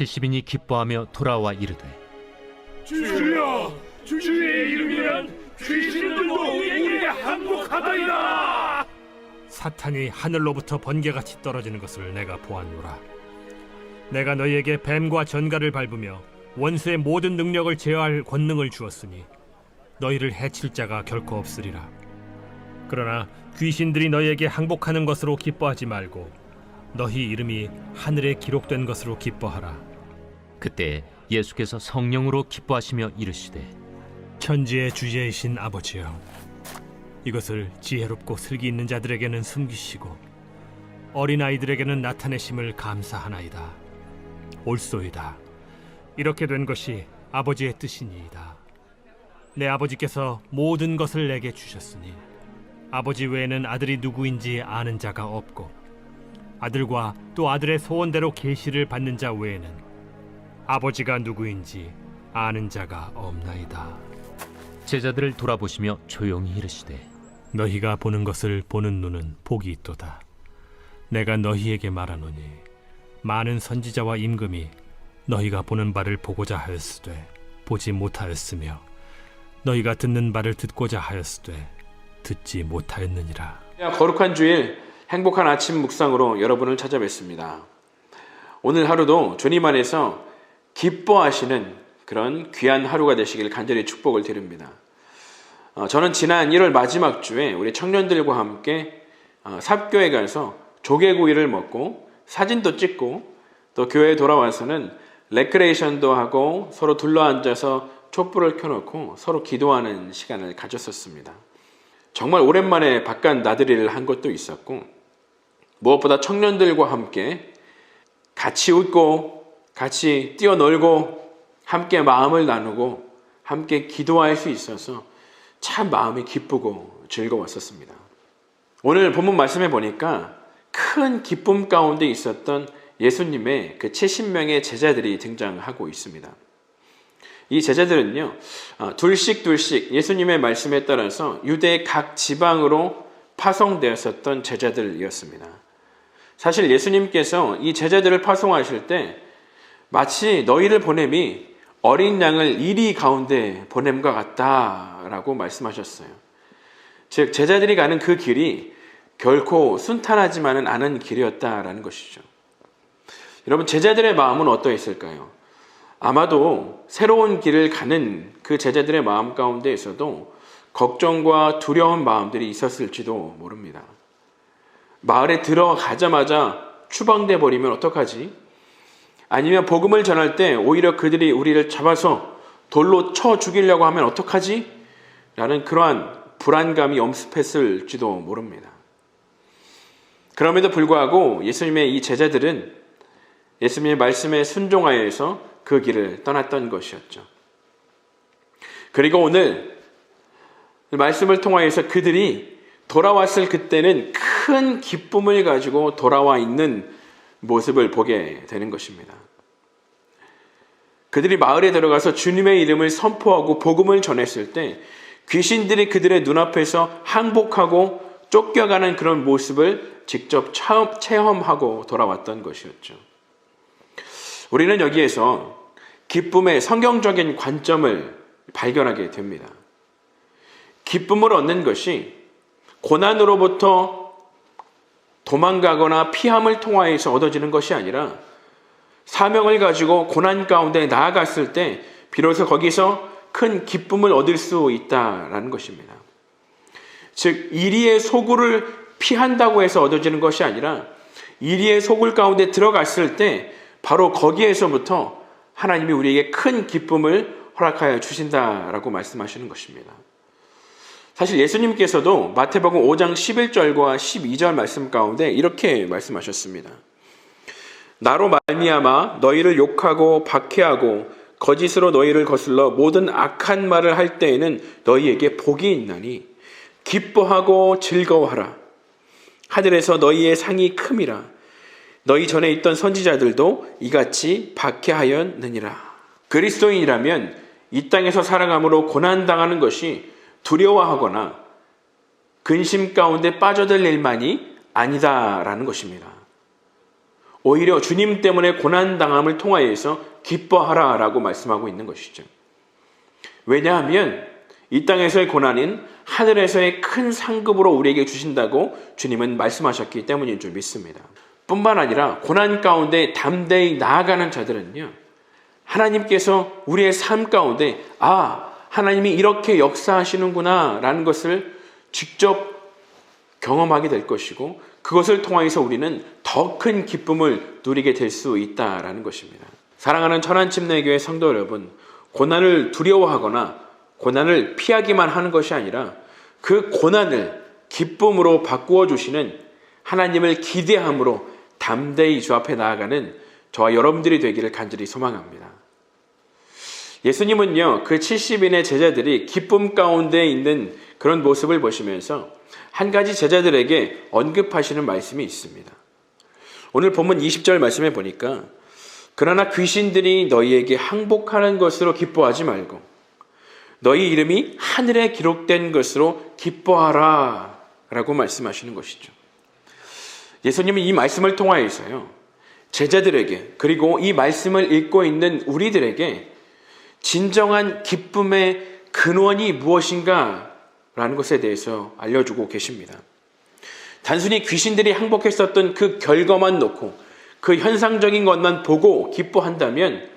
시민이 기뻐하며 돌아와 이르되 주여, 주의 이름이란 귀신들도 우리에게 항복하다이다. 사탄이 하늘로부터 번개같이 떨어지는 것을 내가 보았노라. 내가 너희에게 뱀과 전갈을 밟으며 원수의 모든 능력을 제어할 권능을 주었으니 너희를 해칠 자가 결코 없으리라. 그러나 귀신들이 너희에게 항복하는 것으로 기뻐하지 말고 너희 이름이 하늘에 기록된 것으로 기뻐하라. 그때 예수께서 성령으로 기뻐하시며 이르시되 천지의 주제이신 아버지여, 이것을 지혜롭고 슬기 있는 자들에게는 숨기시고 어린아이들에게는 나타내심을 감사하나이다. 옳소이다. 이렇게 된 것이 아버지의 뜻이니이다. 내 아버지께서 모든 것을 내게 주셨으니 아버지 외에는 아들이 누구인지 아는 자가 없고 아들과 또 아들의 소원대로 계시를 받는 자 외에는 아버지가 누구인지 아는 자가 없나이다. 제자들을 돌아보시며 조용히 이르시되 너희가 보는 것을 보는 눈은 복이 있도다. 내가 너희에게 말하노니 많은 선지자와 임금이 너희가 보는 바를 보고자 하였으되 보지 못하였으며 너희가 듣는 바를 듣고자 하였으되 듣지 못하였느니라. 거룩한 주일 행복한 아침 묵상으로 여러분을 찾아뵙습니다. 오늘 하루도 주님 안에서 기뻐하시는 그런 귀한 하루가 되시길 간절히 축복을 드립니다. 저는 지난 1월 마지막 주에 우리 청년들과 함께 삽교에 가서 조개구이를 먹고 사진도 찍고 또 교회에 돌아와서는 레크레이션도 하고 서로 둘러앉아서 촛불을 켜놓고 서로 기도하는 시간을 가졌었습니다. 정말 오랜만에 바깥 나들이를 한 것도 있었고 무엇보다 청년들과 함께 같이 웃고 같이 뛰어놀고 함께 마음을 나누고 함께 기도할 수 있어서 참 마음이 기쁘고 즐거웠었습니다. 오늘 본문 말씀에 보니까 큰 기쁨 가운데 있었던 예수님의 그 70명의 제자들이 등장하고 있습니다. 이 제자들은요, 둘씩 예수님의 말씀에 따라서 유대의 각 지방으로 파송되었었던 제자들이었습니다. 사실 예수님께서 이 제자들을 파송하실 때 마치 너희를 보냄이 어린 양을 이리 가운데 보냄과 같다라고 말씀하셨어요. 즉 제자들이 가는 그 길이 결코 순탄하지만은 않은 길이었다라는 것이죠. 여러분, 제자들의 마음은 어떠했을까요? 아마도 새로운 길을 가는 그 제자들의 마음 가운데에서도 걱정과 두려운 마음들이 있었을지도 모릅니다. 마을에 들어가자마자 추방돼 버리면 어떡하지? 아니면 복음을 전할 때 오히려 그들이 우리를 잡아서 돌로 쳐 죽이려고 하면 어떡하지? 라는 그러한 불안감이 엄습했을지도 모릅니다. 그럼에도 불구하고 예수님의 이 제자들은 예수님의 말씀에 순종하여서 그 길을 떠났던 것이었죠. 그리고 오늘 말씀을 통하여서 그들이 돌아왔을 그때는 큰 기쁨을 가지고 돌아와 있는 모습을 보게 되는 것입니다. 그들이 마을에 들어가서 주님의 이름을 선포하고 복음을 전했을 때 귀신들이 그들의 눈앞에서 항복하고 쫓겨가는 그런 모습을 직접 체험하고 돌아왔던 것이었죠. 우리는 여기에서 기쁨의 성경적인 관점을 발견하게 됩니다. 기쁨을 얻는 것이 고난으로부터 도망가거나 피함을 통하여서 얻어지는 것이 아니라 사명을 가지고 고난 가운데 나아갔을 때 비로소 거기서 큰 기쁨을 얻을 수 있다라는 것입니다. 즉 이리의 소굴을 피한다고 해서 얻어지는 것이 아니라 이리의 소굴 가운데 들어갔을 때 바로 거기에서부터 하나님이 우리에게 큰 기쁨을 허락하여 주신다라고 말씀하시는 것입니다. 사실 예수님께서도 마태복음 5장 11절과 12절 말씀 가운데 이렇게 말씀하셨습니다. 나로 말미암아 너희를 욕하고 박해하고 거짓으로 너희를 거슬러 모든 악한 말을 할 때에는 너희에게 복이 있나니 기뻐하고 즐거워하라. 하늘에서 너희의 상이 큼이라. 너희 전에 있던 선지자들도 이같이 박해하였느니라. 그리스도인이라면 이 땅에서 살아감으로 고난당하는 것이 두려워하거나 근심 가운데 빠져들 일만이 아니다라는 것입니다. 오히려 주님 때문에 고난당함을 통하여서 기뻐하라라고 말씀하고 있는 것이죠. 왜냐하면 이 땅에서의 고난은 하늘에서의 큰 상급으로 우리에게 주신다고 주님은 말씀하셨기 때문인 줄 믿습니다. 뿐만 아니라 고난 가운데 담대히 나아가는 자들은요, 하나님께서 우리의 삶 가운데 하나님이 이렇게 역사하시는구나 라는 것을 직접 경험하게 될 것이고, 그것을 통하여서 우리는 더 큰 기쁨을 누리게 될 수 있다라는 것입니다. 사랑하는 천안침례교회 성도 여러분, 고난을 두려워하거나 고난을 피하기만 하는 것이 아니라 그 고난을 기쁨으로 바꾸어 주시는 하나님을 기대함으로 담대히 주 앞에 나아가는 저와 여러분들이 되기를 간절히 소망합니다. 예수님은요, 그 70인의 제자들이 기쁨 가운데 있는 그런 모습을 보시면서 한 가지 제자들에게 언급하시는 말씀이 있습니다. 오늘 본문 20절 말씀에 보니까, 그러나 귀신들이 너희에게 항복하는 것으로 기뻐하지 말고 너희 이름이 하늘에 기록된 것으로 기뻐하라 라고 말씀하시는 것이죠. 예수님은 이 말씀을 통하여서요, 제자들에게, 그리고 이 말씀을 읽고 있는 우리들에게 진정한 기쁨의 근원이 무엇인가 라는 것에 대해서 알려주고 계십니다. 단순히 귀신들이 항복했었던 그 결과만 놓고 그 현상적인 것만 보고 기뻐한다면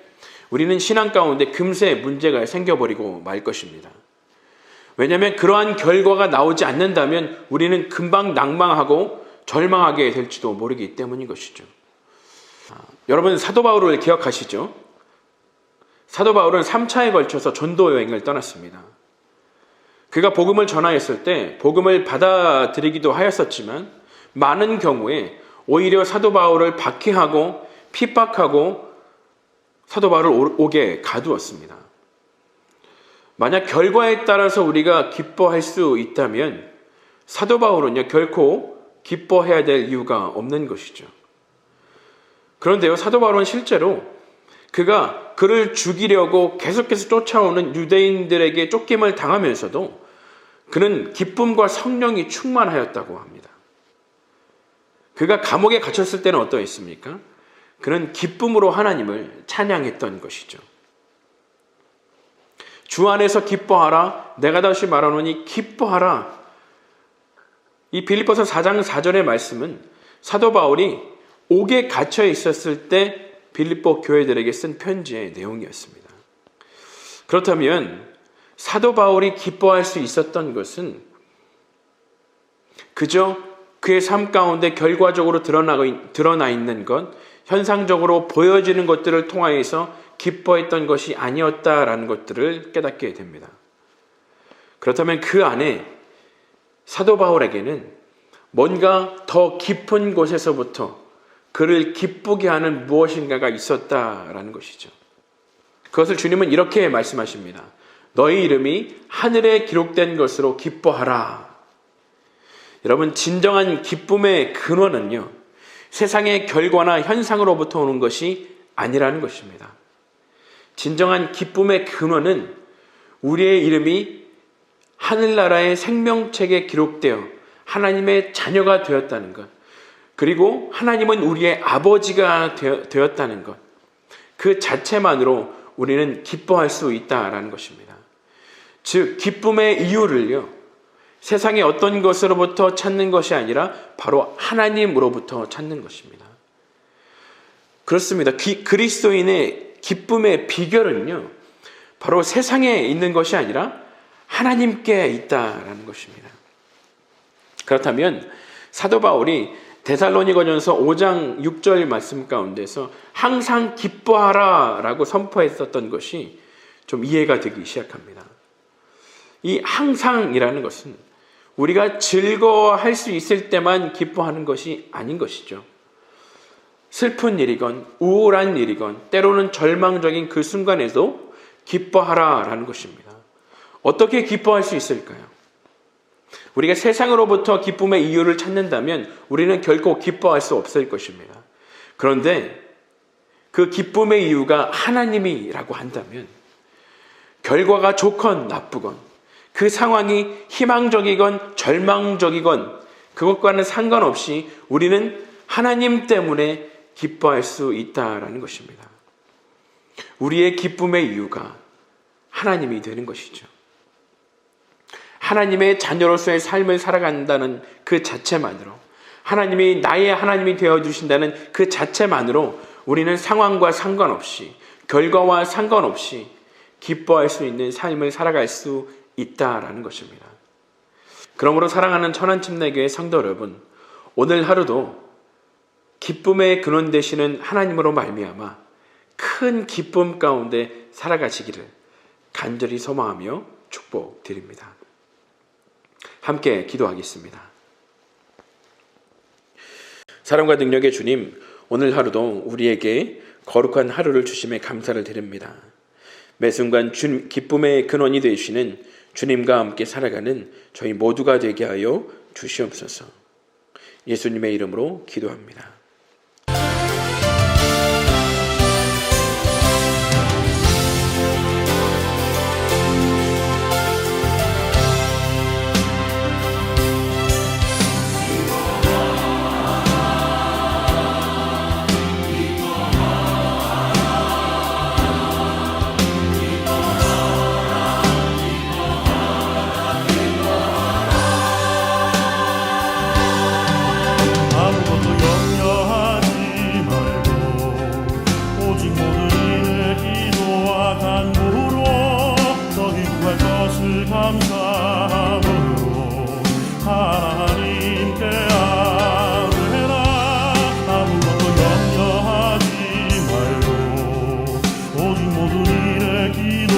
우리는 신앙 가운데 금세 문제가 생겨버리고 말 것입니다. 왜냐하면 그러한 결과가 나오지 않는다면 우리는 금방 낭망하고 절망하게 될지도 모르기 때문인 것이죠. 여러분, 사도 바울을 기억하시죠? 사도 바울은 3차에 걸쳐서 전도 여행을 떠났습니다. 그가 복음을 전하였을 때 복음을 받아들이기도 하였었지만 많은 경우에 오히려 사도 바울을 박해하고 핍박하고 사도 바울을 오게 가두었습니다. 만약 결과에 따라서 우리가 기뻐할 수 있다면 사도 바울은요, 결코 기뻐해야 될 이유가 없는 것이죠. 그런데요, 사도 바울은 실제로 그가 그를 죽이려고 계속해서 쫓아오는 유대인들에게 쫓김을 당하면서도 그는 기쁨과 성령이 충만하였다고 합니다. 그가 감옥에 갇혔을 때는 어떠했습니까? 그는 기쁨으로 하나님을 찬양했던 것이죠. 주 안에서 기뻐하라. 내가 다시 말하노니 기뻐하라. 이 빌립보서 4장 4절의 말씀은 사도 바울이 옥에 갇혀 있었을 때 빌립보 교회들에게 쓴 편지의 내용이었습니다. 그렇다면 사도 바울이 기뻐할 수 있었던 것은 그저 그의 삶 가운데 결과적으로 드러나 있는 것, 현상적으로 보여지는 것들을 통하여서 기뻐했던 것이 아니었다라는 것들을 깨닫게 됩니다. 그렇다면 그 안에 사도 바울에게는 뭔가 더 깊은 곳에서부터 그를 기쁘게 하는 무엇인가가 있었다라는 것이죠. 그것을 주님은 이렇게 말씀하십니다. 너희 이름이 하늘에 기록된 것으로 기뻐하라. 여러분, 진정한 기쁨의 근원은요, 세상의 결과나 현상으로부터 오는 것이 아니라는 것입니다. 진정한 기쁨의 근원은 우리의 이름이 하늘나라의 생명책에 기록되어 하나님의 자녀가 되었다는 것, 그리고 하나님은 우리의 아버지가 되었다는 것, 그 자체만으로 우리는 기뻐할 수 있다라는 것입니다. 즉, 기쁨의 이유를요, 세상의 어떤 것으로부터 찾는 것이 아니라 바로 하나님으로부터 찾는 것입니다. 그렇습니다. 그리스도인의 기쁨의 비결은요, 바로 세상에 있는 것이 아니라 하나님께 있다라는 것입니다. 그렇다면 사도 바울이 데살로니가전서 5장 6절 말씀 가운데서 항상 기뻐하라 라고 선포했었던 것이 좀 이해가 되기 시작합니다. 이 항상이라는 것은 우리가 즐거워할 수 있을 때만 기뻐하는 것이 아닌 것이죠. 슬픈 일이건 우울한 일이건 때로는 절망적인 그 순간에도 기뻐하라라는 것입니다. 어떻게 기뻐할 수 있을까요? 우리가 세상으로부터 기쁨의 이유를 찾는다면 우리는 결코 기뻐할 수 없을 것입니다. 그런데 그 기쁨의 이유가 하나님이라고 한다면 결과가 좋건 나쁘건 그 상황이 희망적이건 절망적이건 그것과는 상관없이 우리는 하나님 때문에 기뻐할 수 있다라는 것입니다. 우리의 기쁨의 이유가 하나님이 되는 것이죠. 하나님의 자녀로서의 삶을 살아간다는 그 자체만으로, 하나님이 나의 하나님이 되어주신다는 그 자체만으로 우리는 상황과 상관없이, 결과와 상관없이 기뻐할 수 있는 삶을 살아갈 수 있다라는 것입니다. 그러므로 사랑하는 천안침례교회 성도 여러분, 오늘 하루도 기쁨의 근원 되시는 하나님으로 말미암아 큰 기쁨 가운데 살아가시기를 간절히 소망하며 축복드립니다. 함께 기도하겠습니다. 사랑과 능력의 주님, 오늘 하루도 우리에게 거룩한 하루를 주심에 감사를 드립니다. 매 순간 기쁨의 근원이 되시는 주님과 함께 살아가는 저희 모두가 되게 하여 주시옵소서. 예수님의 이름으로 기도합니다. 감사함으로 하나님께 아뢰라. 아무것도 염려하지 말고 오직 모든 일에 기도